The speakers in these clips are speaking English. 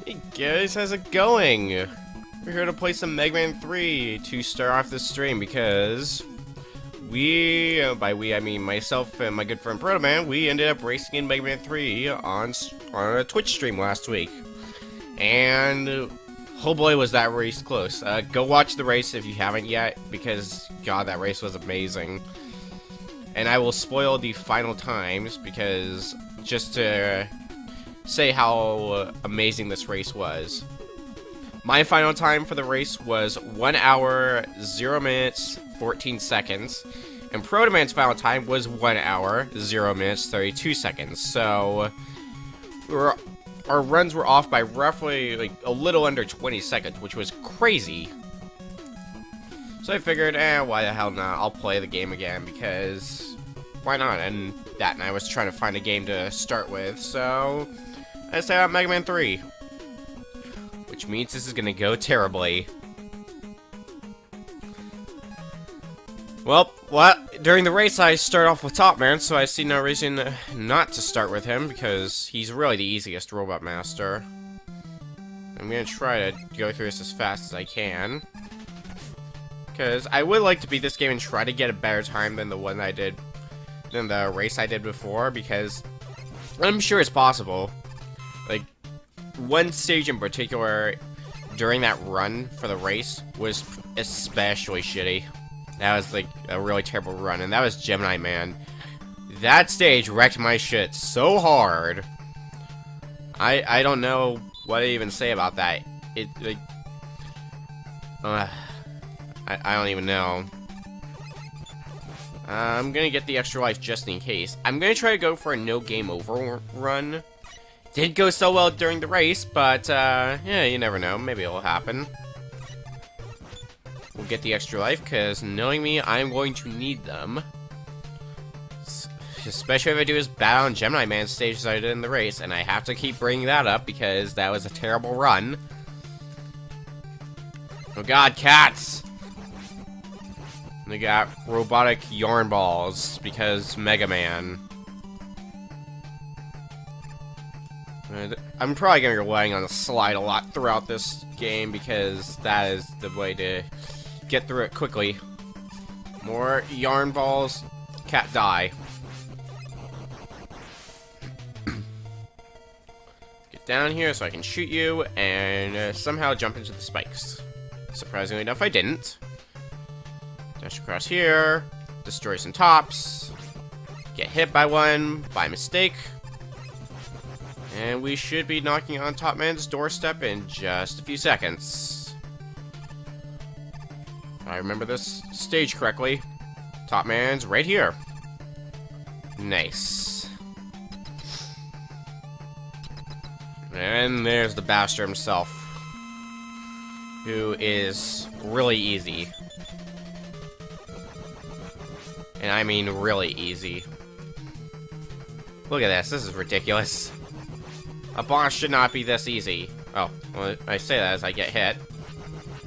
Hey guys, how's it going? We're here to play some Mega Man 3 to start off this stream because by we I mean myself and my good friend Protoman, we ended up racing in Mega Man 3 on a Twitch stream last week. And oh boy was that race close. Go watch the race if you haven't yet, because god, that race was amazing. And I will spoil the final times because just to say how amazing this race was. My final time for the race was 1 hour, 0 minutes, 14 seconds. And Protoman's final time was 1 hour, 0 minutes, 32 seconds. So, our runs were off by roughly, like, a little under 20 seconds, which was crazy. So I figured, why the hell not? I'll play the game again, because why not? And that night I was trying to find a game to start with, so I set out Mega Man 3. Which means this is gonna go terribly. Well, during the race I start off with Top Man, so I see no reason not to start with him, because he's really the easiest Robot Master. I'm gonna try to go through this as fast as I can, because I would like to beat this game and try to get a better time than the race I did before, because I'm sure it's possible. Like, one stage in particular during that run for the race was especially shitty. That was like a really terrible run, and that was Gemini Man. That stage wrecked my shit so hard. I don't know what to even say about that. It like I don't even know. I'm gonna get the extra life just in case. I'm gonna try to go for a no game over run. Didn't go so well during the race, but, yeah, you never know. Maybe it'll happen. We'll get the extra life, because knowing me, I'm going to need them. Especially if I do as bad on Gemini Man stage as I did in the race, and I have to keep bringing that up, because that was a terrible run. Oh god, cats! We got robotic yarn balls, because Mega Man. I'm probably going to be relying on the slide a lot throughout this game, because that is the way to get through it quickly. More yarn balls. Cat, die. Get down here so I can shoot you, and somehow jump into the spikes. Surprisingly enough, I didn't. Dash across here. Destroy some tops. Get hit by one by mistake. And we should be knocking on Top Man's doorstep in just a few seconds. If I remember this stage correctly, Top Man's right here. Nice. And there's the Bastard himself, who is really easy. And I mean really easy. Look at this is ridiculous. A boss should not be this easy. Oh, well, I say that as I get hit.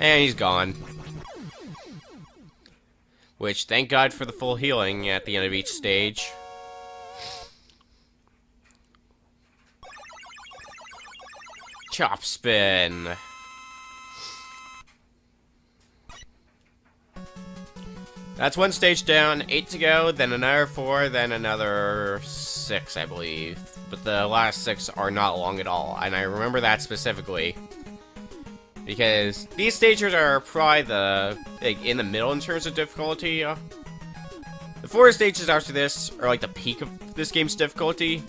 And he's gone. Which, thank God for the full healing at the end of each stage. Chop spin. That's one stage down, 8 to go, then another 4, then another 6, I believe. But the last 6 are not long at all, and I remember that specifically. Because these stages are probably in the middle in terms of difficulty. The 4 stages after this are like the peak of this game's difficulty.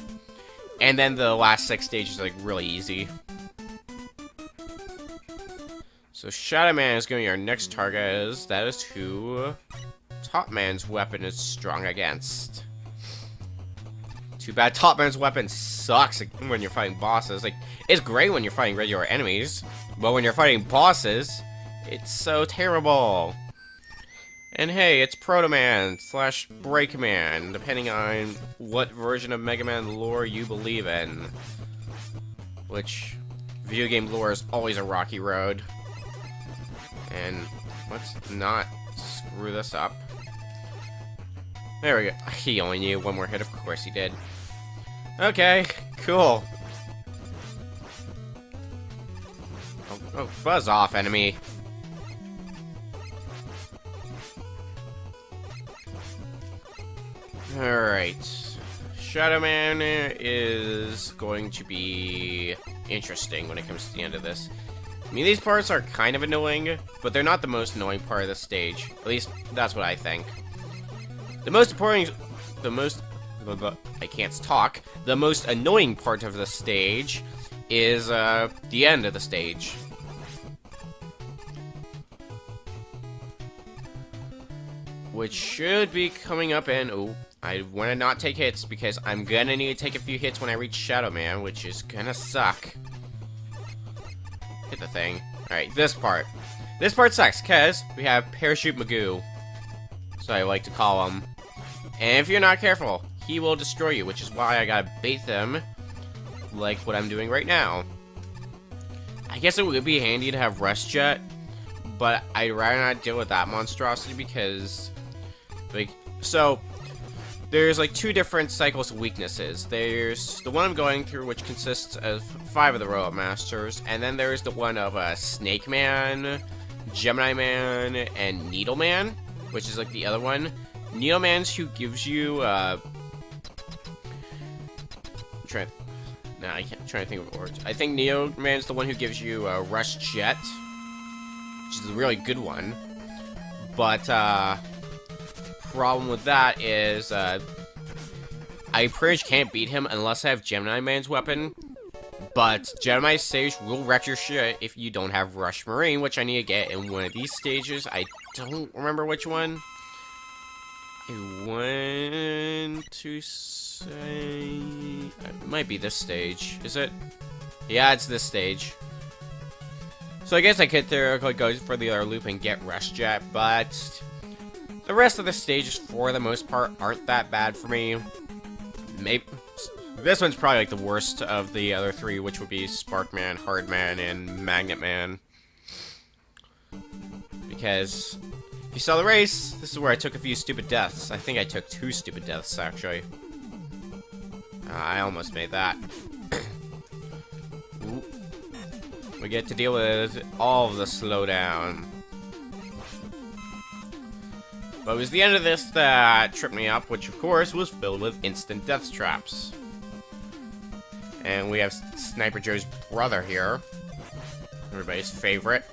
And then the last 6 stages are like really easy. So Shadow Man is going to be our next target, as that is who Top Man's weapon is strong against. Too bad Top Man's weapon sucks when you're fighting bosses. Like, it's great when you're fighting regular enemies, but when you're fighting bosses, it's so terrible. And hey, it's Proto Man / Break Man, depending on what version of Mega Man lore you believe in. Which, video game lore is always a rocky road. And let's not screw this up. There we go. He only needed one more hit, of course he did. Okay, cool. Oh, buzz off, enemy. Alright. Shadow Man is going to be interesting when it comes to the end of this. I mean, these parts are kind of annoying, but they're not the most annoying part of the stage. At least, that's what I think. The most important... I can't talk. The most annoying part of the stage is, the end of the stage. Which should be coming up in... Oh, I want to not take hits because I'm gonna need to take a few hits when I reach Shadow Man, which is gonna suck. Hit the thing. Alright, this part. This part sucks, because we have Parachute Magoo. So I like to call him. And if you're not careful, he will destroy you, which is why I gotta bait them, like what I'm doing right now. I guess it would be handy to have Rush Jet, but I'd rather not deal with that monstrosity because, like, so, there's like 2 different cycles of weaknesses. There's the one I'm going through, which consists of 5 of the Robot Masters, and then there's the one of Snake Man, Gemini Man, and Needle Man, which is like the other one. Needle Man's who gives you, I can't try to think of words. I think Needle Man's the one who gives you Rush Jet, which is a really good one. But, problem with that is, I pretty much can't beat him unless I have Gemini Man's weapon. But Gemini stage will wreck your shit if you don't have Rush Marine, which I need to get in one of these stages. I don't remember which one. I want to say... It might be this stage. Is it? Yeah, it's this stage. So I guess I could theoretically go for the other loop and get Rush Jet, but... the rest of the stages, for the most part, aren't that bad for me. Maybe... this one's probably like the worst of the other 3, which would be Spark Man, Hard Man, and Magnet Man. Because... if you saw the race, this is where I took a few stupid deaths. I think I took 2 stupid deaths, actually. I almost made that. We get to deal with all of the slowdown. But it was the end of this that tripped me up, which of course was filled with instant death traps. And we have Sniper Joe's brother here. Everybody's favorite.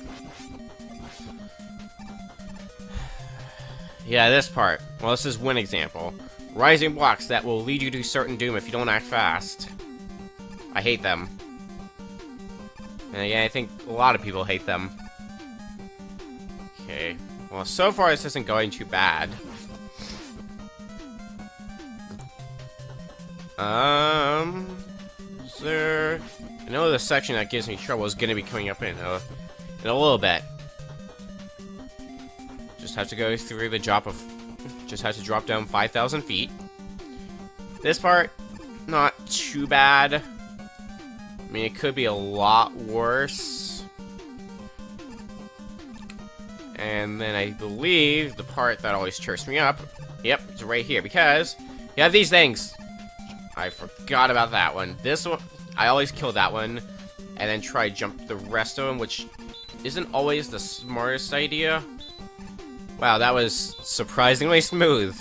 Yeah, this part. Well, this is one example. Rising blocks that will lead you to certain doom if you don't act fast. I hate them. And yeah, I think a lot of people hate them. Okay. Well, so far this isn't going too bad. Is there... I know the section that gives me trouble is gonna be coming up in a little bit. Just have to go through the drop of... just have to drop down 5,000 feet. This part, not too bad. I mean, it could be a lot worse. And then I believe the part that always trips me up, yep, it's right here, because you have these things. I forgot about that one. This one, I always kill that one, and then try to jump the rest of them, which isn't always the smartest idea. Wow, that was surprisingly smooth.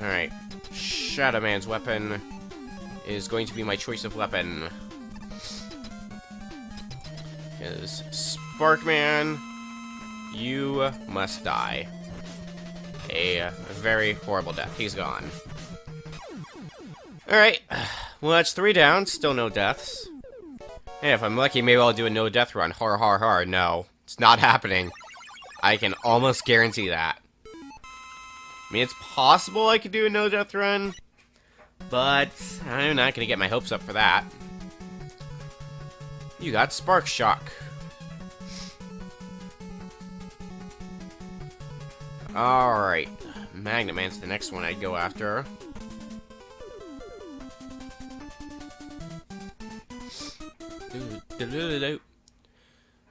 Alright. Shadow Man's weapon is going to be my choice of weapon. Because Sparkman, you must die. A very horrible death. He's gone. Alright. Well, that's 3 down. Still no deaths. Hey, if I'm lucky, maybe I'll do a no-death run. Har, har, har. No. It's not happening. I can almost guarantee that. I mean, it's possible I could do a no-death run, but I'm not going to get my hopes up for that. You got Spark Shock. Alright. Magnet Man's the next one I'd go after.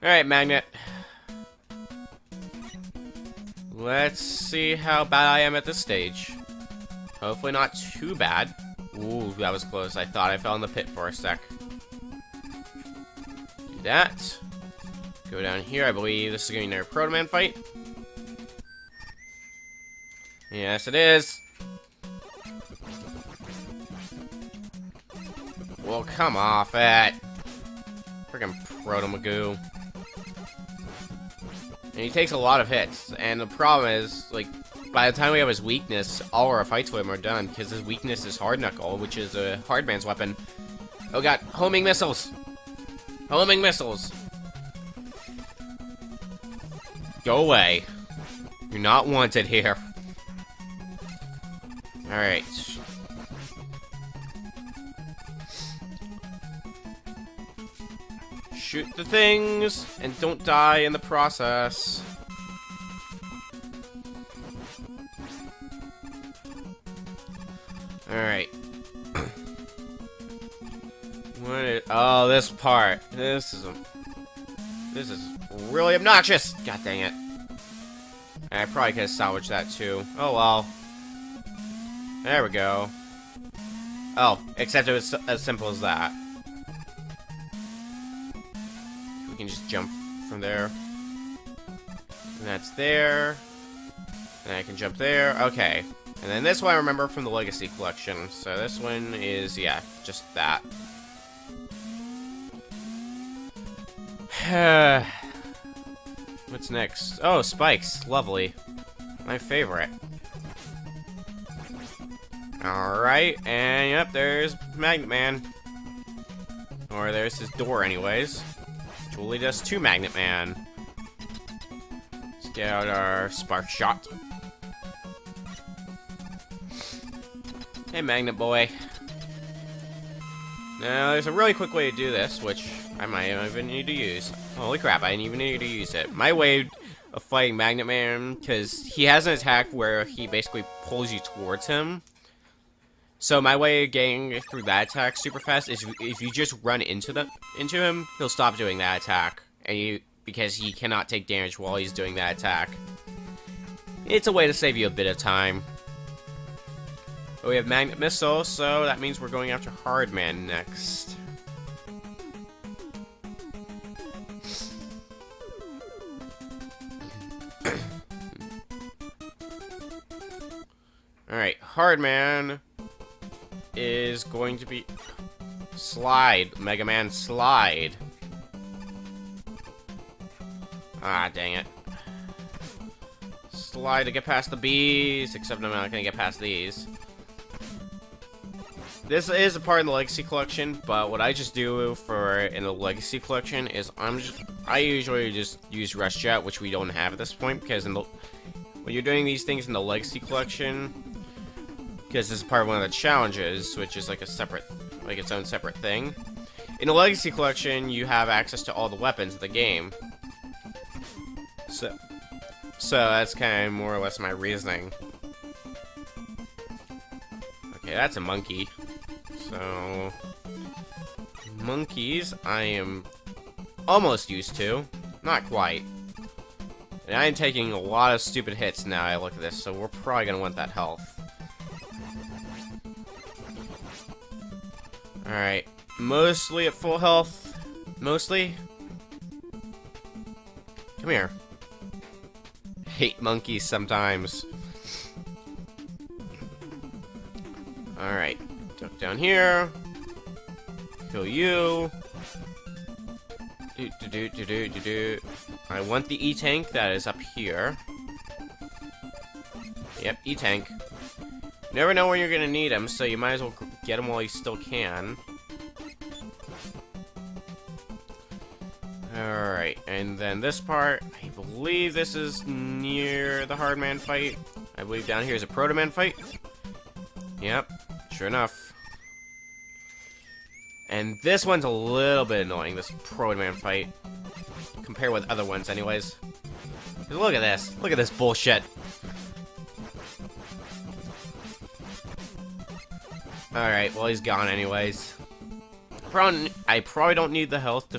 Alright, Magnet. Let's see how bad I am at this stage. Hopefully not too bad. Ooh, that was close. I thought I fell in the pit for a sec. Do that. Go down here. I believe this is going to be another Proto Man fight. Yes, it is. Well, come off it. Freaking Proto Magoo. And he takes a lot of hits. And the problem is, like, by the time we have his weakness, all our fights with him are done. Because his weakness is Hard Knuckle, which is a hard man's weapon. Oh god, homing missiles! Homing missiles! Go away. You're not wanted here. Alright. Shoot the things, and don't die in the process. Alright. Oh, this part. This is really obnoxious! God dang it. I probably could have salvaged that too. Oh well. There we go. Oh, except it was as simple as that. We can just jump from there. And that's there. And I can jump there. Okay. And then this one I remember from the Legacy Collection. So this one is, yeah, just that. What's next? Oh, spikes. Lovely. My favorite. Alright, and yep, there's Magnet Man. Or there's his door anyways. Which will lead us to Magnet Man. Let's get out our Spark Shot. Hey, Magnet Boy. Now, there's a really quick way to do this, which I might even need to use. Holy crap, I didn't even need to use it. My way of fighting Magnet Man, because he has an attack where he basically pulls you towards him. So my way of getting through that attack super fast is if you just run into him, he'll stop doing that attack. And because he cannot take damage while he's doing that attack. It's a way to save you a bit of time. But we have Magnet Missile, so that means we're going after Hard Man next. Alright, Hard Man is going to be Slide. Mega Man Slide. Ah, dang it. Slide to get past the bees, except I'm not gonna get past these. This is a part in the Legacy Collection, but what I just do in the Legacy Collection is I usually just use Rush Jet, which we don't have at this point, because when you're doing these things in the Legacy Collection, because this is part of one of the challenges, which is like a separate, like its own separate thing. In the Legacy Collection, you have access to all the weapons of the game. So that's kind of more or less my reasoning. Okay, that's a monkey. So, monkeys, I am almost used to. Not quite. And I am taking a lot of stupid hits now I look at this, so we're probably going to want that health. Alright, mostly at full health. Mostly. Come here. Hate monkeys sometimes. Alright, duck down here. Kill you. I want the E-Tank that is up here. Yep, E-Tank. Never know when you're gonna need him, so you might as well get him while you still can. Alright, and then this part, I believe this is near the Hard Man fight. I believe down here is a Proto Man fight. Yep, sure enough. And this one's a little bit annoying, this Proto Man fight. Compared with other ones, anyways. Look at this. Look at this bullshit. Alright, well, he's gone anyways. I probably don't need the health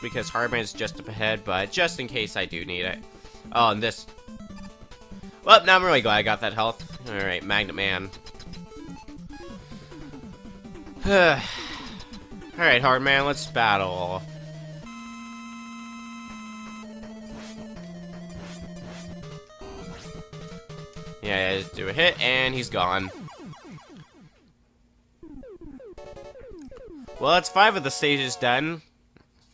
because Hardman's just up ahead, but just in case I do need it. Oh, and this... Well, now I'm really glad I got that health. Alright, Magnet Man. Alright, Hardman, let's battle. Yeah, just do a hit, and he's gone. Well, that's 5 of the stages done.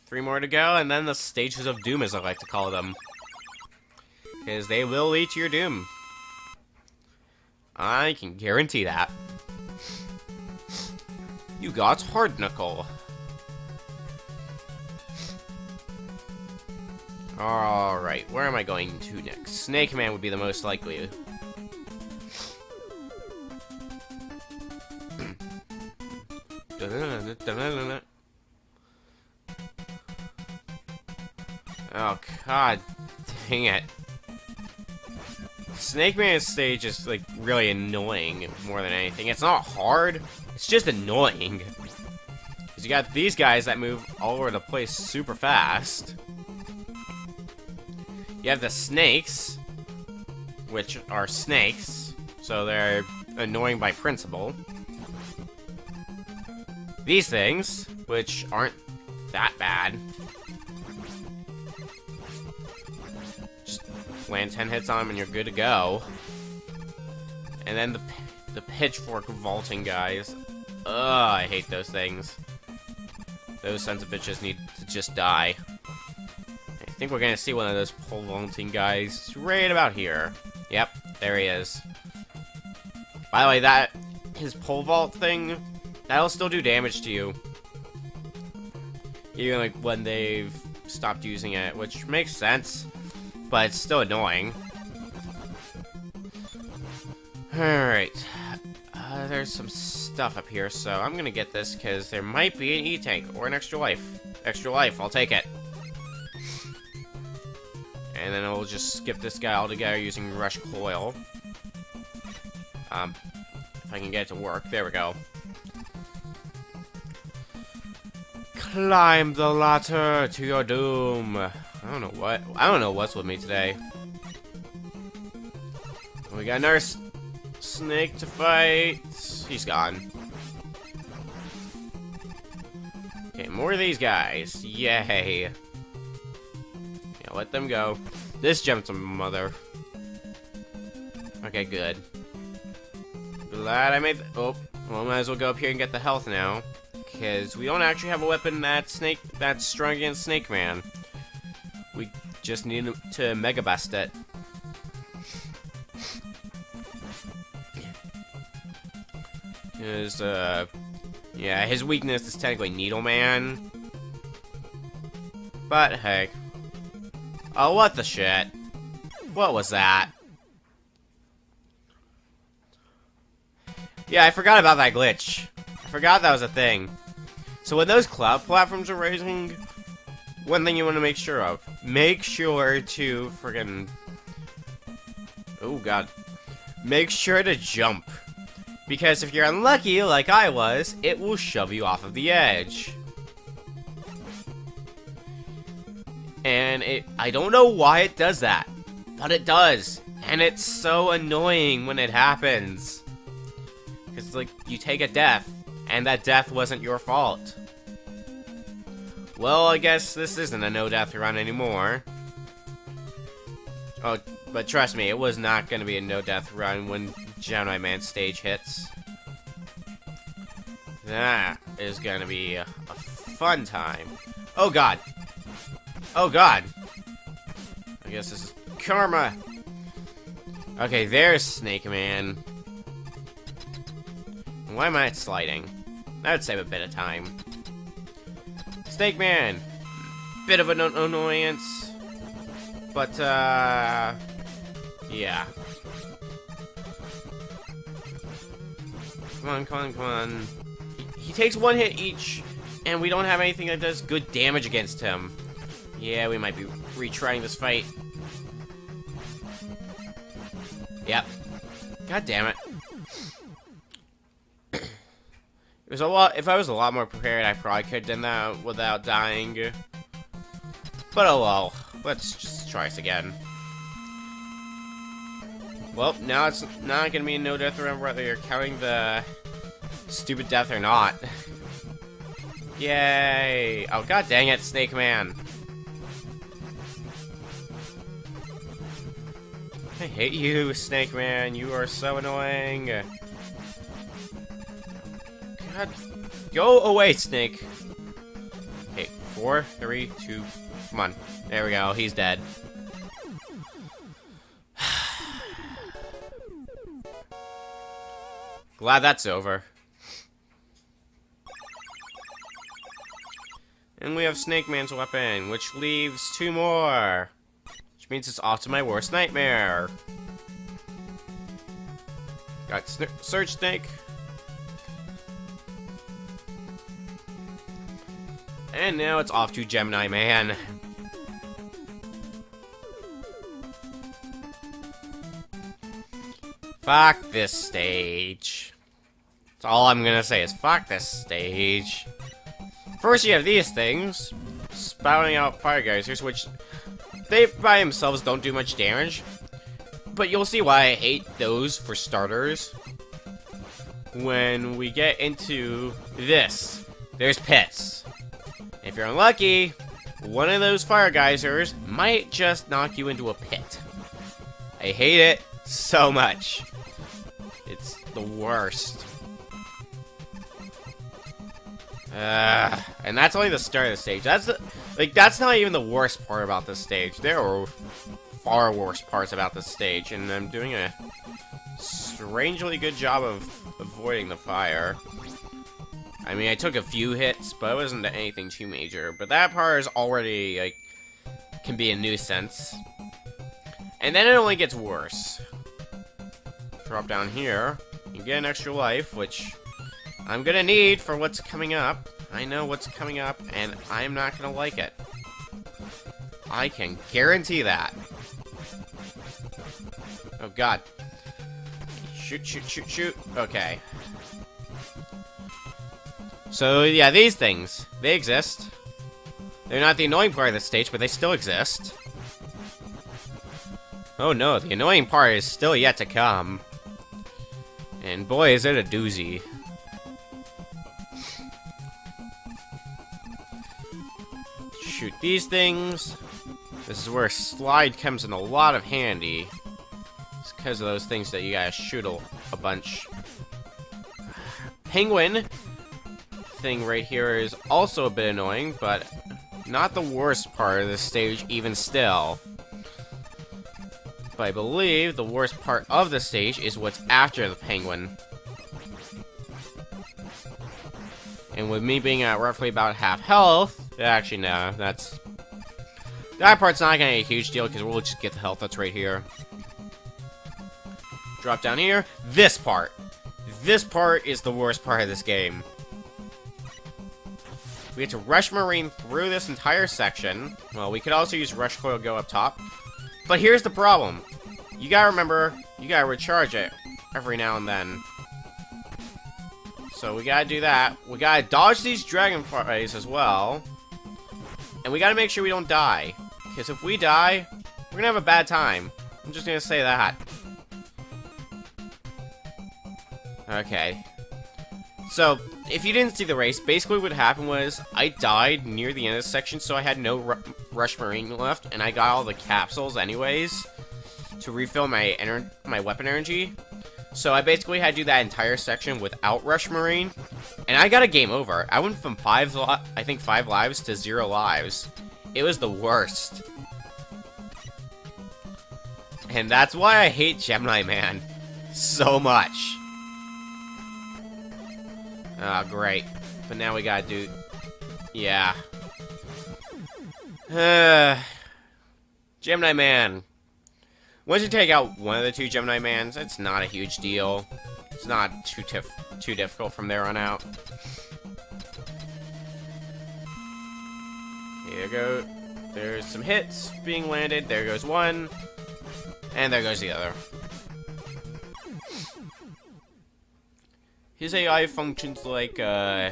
3 more to go, and then the stages of doom, as I like to call them. Because they will lead to your doom. I can guarantee that. You got Hard Knuckle. Alright, where am I going to next? Snake Man would be the most likely. Oh, god dang it. Snake Man's stage is, like, really annoying more than anything. It's not hard, it's just annoying. Because you got these guys that move all over the place super fast. You have the snakes, which are snakes, so they're annoying by principle. These things, which aren't that bad. Just land 10 hits on them and you're good to go. And then the pitchfork vaulting guys. Ugh, I hate those things. Those sons of bitches need to just die. I think we're gonna see one of those pole vaulting guys right about here. Yep, there he is. By the way, that his pole vault thing, that'll still do damage to you. Even like when they've stopped using it, which makes sense, but it's still annoying. Alright. There's some stuff up here, so I'm gonna get this because there might be an E-Tank or an extra life. Extra life, I'll take it. And then we'll just skip this guy altogether using Rush Coil. If I can get it to work. There we go. Climb the ladder to your doom. I don't know what's with me today. We got another snake to fight. He's gone. Okay, more of these guys. Yay. Yeah, let them go. This jumped a mother. Okay, good. Glad I made. Oh, well, might as well go up here and get the health now, because we don't actually have a weapon that's strong against Snake Man. We just need to Mega Bust it. Yeah, his weakness is technically Needle Man. But heck. Oh, what the shit? What was that? Yeah, I forgot about that glitch. I forgot that was a thing. So when those cloud platforms are raising, one thing you want to make sure of. Make sure to friggin'... Oh, God. Make sure to jump. Because if you're unlucky, like I was, it will shove you off of the edge. And I don't know why it does that, but it does. And it's so annoying when it happens. Because, like, you take a death, and that death wasn't your fault. Well, I guess this isn't a no-death run anymore. Oh, but trust me, it was not going to be a no-death run when Gemini Man stage hits. That is going to be a fun time. Oh, God. Oh, God. I guess this is karma. Okay, there's Snake Man. Why am I sliding? That would save a bit of time. Snake Man. Bit of an annoyance. But, yeah. Come on, come on, come on. He takes one hit each, and we don't have anything that does good damage against him. Yeah, we might be retrying this fight. Yep. God damn it. It was a lot. If I was a lot more prepared, I probably could have done that without dying. But oh well. Let's just try this again. Well, now it's not gonna be a no-death run, whether you're counting the stupid death or not. Yay! Oh, god dang it, Snake Man. I hate you, Snake Man. You are so annoying. God. Go away, Snake. Okay, 4, 3, 2, come on. There we go, he's dead. Glad that's over. And we have Snake Man's weapon, which leaves 2 more. Which means it's off to my worst nightmare. Got Surge Snake. And now it's off to Gemini Man. Fuck this stage. That's all I'm gonna say is fuck this stage. First you have these things, spouting out fire geysers, which they by themselves don't do much damage. But you'll see why I hate those for starters. When we get into this, there's pits. If you're unlucky, one of those fire geysers might just knock you into a pit. I hate it so much. It's the worst. And that's only the start of the stage. That's not even the worst part about this stage. There are far worse parts about this stage, and I'm doing a strangely good job of avoiding the fire. I mean, I took a few hits, but it wasn't anything too major. But that part is already, like, can be a nuisance. And then it only gets worse. Drop down here, you get an extra life, which I'm gonna need for what's coming up. I know what's coming up, and I'm not gonna like it. I can guarantee that. Oh god. Shoot, shoot, shoot, shoot. Okay. So, yeah, these things. They exist. They're not the annoying part of the stage, but they still exist. Oh no, the annoying part is still yet to come. And boy, is it a doozy. Shoot these things. This is where slide comes in a lot of handy. It's because of those things that you gotta shoot a bunch. Penguin thing right here is also a bit annoying, but not the worst part of this stage even still. But I believe the worst part of the stage is what's after the penguin. And with me being at roughly about half health, actually no, that part's not gonna be a huge deal because we'll just get the health that's right here. Drop down here. This part is the worst part of this game. We have to Rush Marine through this entire section. Well, we could also use Rush Coil go up top. But here's the problem. You gotta remember, you gotta recharge it every now and then. So we gotta do that. We gotta dodge these dragonflies as well. And we gotta make sure we don't die. Because if we die, we're gonna have a bad time. I'm just gonna say that. Okay. So, if you didn't see the race, basically what happened was I died near the end of the section, so I had no Rush Marine left, and I got all the capsules anyways to refill my weapon energy. So I basically had to do that entire section without Rush Marine, and I got a game over. I went from 5 lives to 0 lives. It was the worst. And that's why I hate Gemini Man so much. Oh, great. But now we gotta do... Yeah. Gemini Man. Once you take out one of the 2 Gemini Mans, it's not a huge deal. It's not too difficult from there on out. Here you go. There's some hits being landed. There goes one. And there goes the other. His AI functions like, I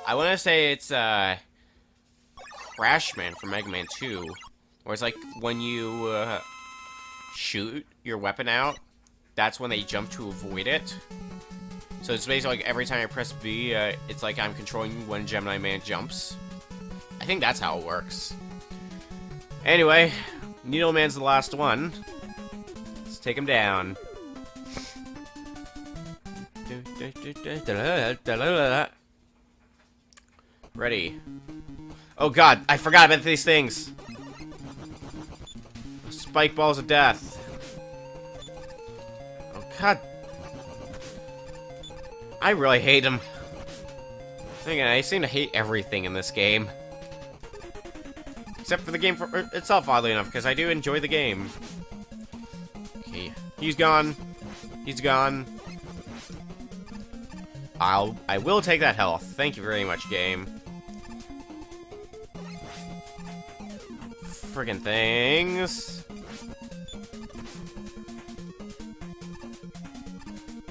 want to say it's, Crash Man from Mega Man 2. Where it's like, when you, shoot your weapon out, that's when they jump to avoid it. So it's basically like every time I press B, it's like I'm controlling when Gemini Man jumps. I think that's how it works. Anyway, Needle Man's the last one. take him down. Ready. Oh god, I forgot about these things. Spike balls of death. Oh god. I really hate them. Again, I seem to hate everything in this game. Except for the game for itself, oddly enough, because I do enjoy the game. Okay, he's gone. He's gone. I will take that health. Thank you very much, game. Friggin' things.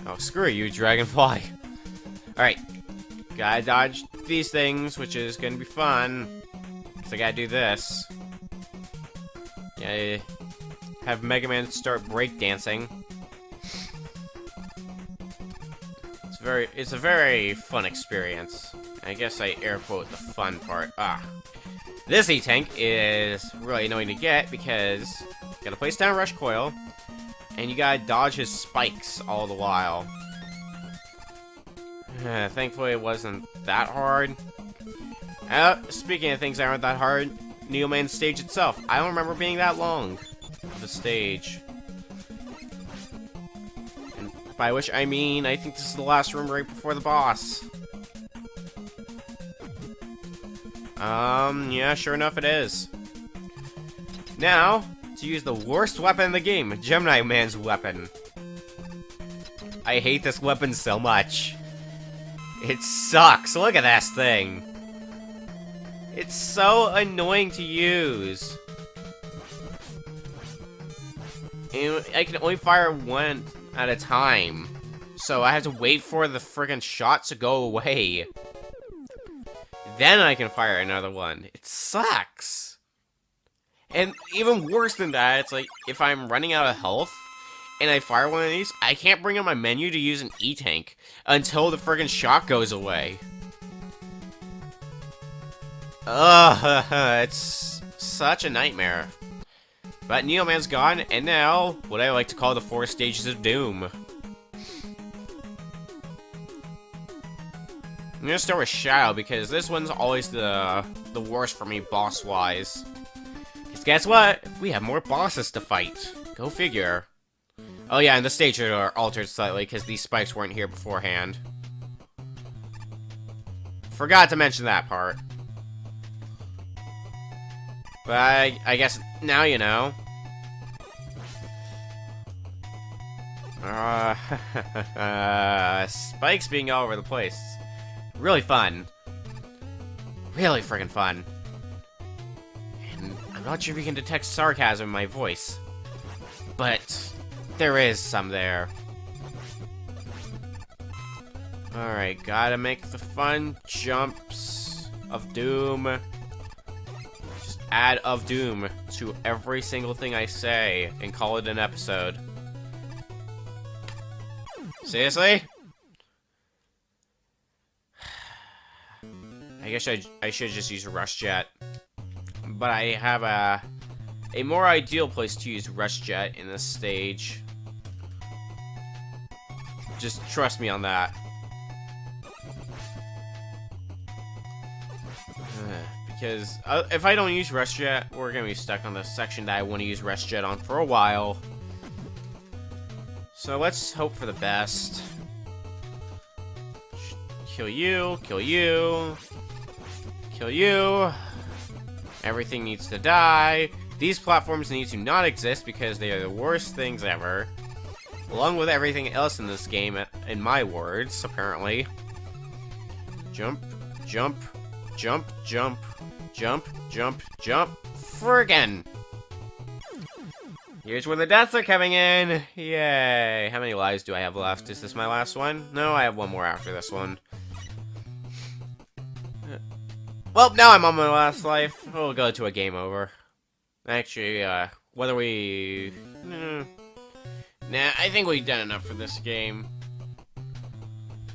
Oh, screw you, Dragonfly. Alright. Gotta dodge these things, which is gonna be fun. So I gotta do this. Yeah, have Mega Man start breakdancing. It's a very fun experience. I guess I air quote the fun part. This E-Tank is really annoying to get because you gotta place down Rush Coil, and you gotta dodge his spikes all the while. Thankfully, it wasn't that hard. Speaking of things that aren't that hard, Neo Man's stage itself. I don't remember being that long. The stage. And by which I mean, I think this is the last room right before the boss. Yeah, sure enough it is. Now, to use the worst weapon in the game, Gemini Man's weapon. I hate this weapon so much. It sucks. Look at this thing. It's so annoying to use. And I can only fire one at a time. So I have to wait for the friggin' shot to go away. Then I can fire another one. It sucks. And even worse than that, it's like, if I'm running out of health, and I fire one of these, I can't bring up my menu to use an E-Tank until the friggin' shot goes away. Ugh, it's such a nightmare. But Neo Man's gone, and now, what I like to call the 4 stages of doom. I'm gonna start with Shadow, because this one's always the worst for me, boss-wise. Because guess what? We have more bosses to fight. Go figure. Oh yeah, and the stages are altered slightly, because these spikes weren't here beforehand. Forgot to mention that part. But I guess now you know. Spikes being all over the place. Really fun. Really friggin' fun. And I'm not sure if you can detect sarcasm in my voice. But there is some there. Alright, gotta make the fun jumps of doom. Just add of doom to every single thing I say and call it an episode. Seriously? I guess I should just use Rush Jet. But I have a more ideal place to use Rush Jet in this stage. Just trust me on that. Because if I don't use Rush Jet, we're gonna be stuck on the section that I want to use Rush Jet on for a while. So let's hope for the best. Kill you, kill you, kill you. Everything needs to die. These platforms need to not exist because they are the worst things ever. Along with everything else in this game, in my words, apparently. Jump, jump, jump, jump, jump, jump, jump. Friggin'! Here's where the deaths are coming in! Yay! How many lives do I have left? Is this my last one? No, I have one more after this one. Well, now I'm on my last life. We'll go to a game over. Actually, whether we... Nah, I think we've done enough for this game.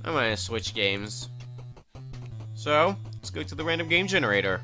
I'm gonna switch games. So, let's go to the random game generator.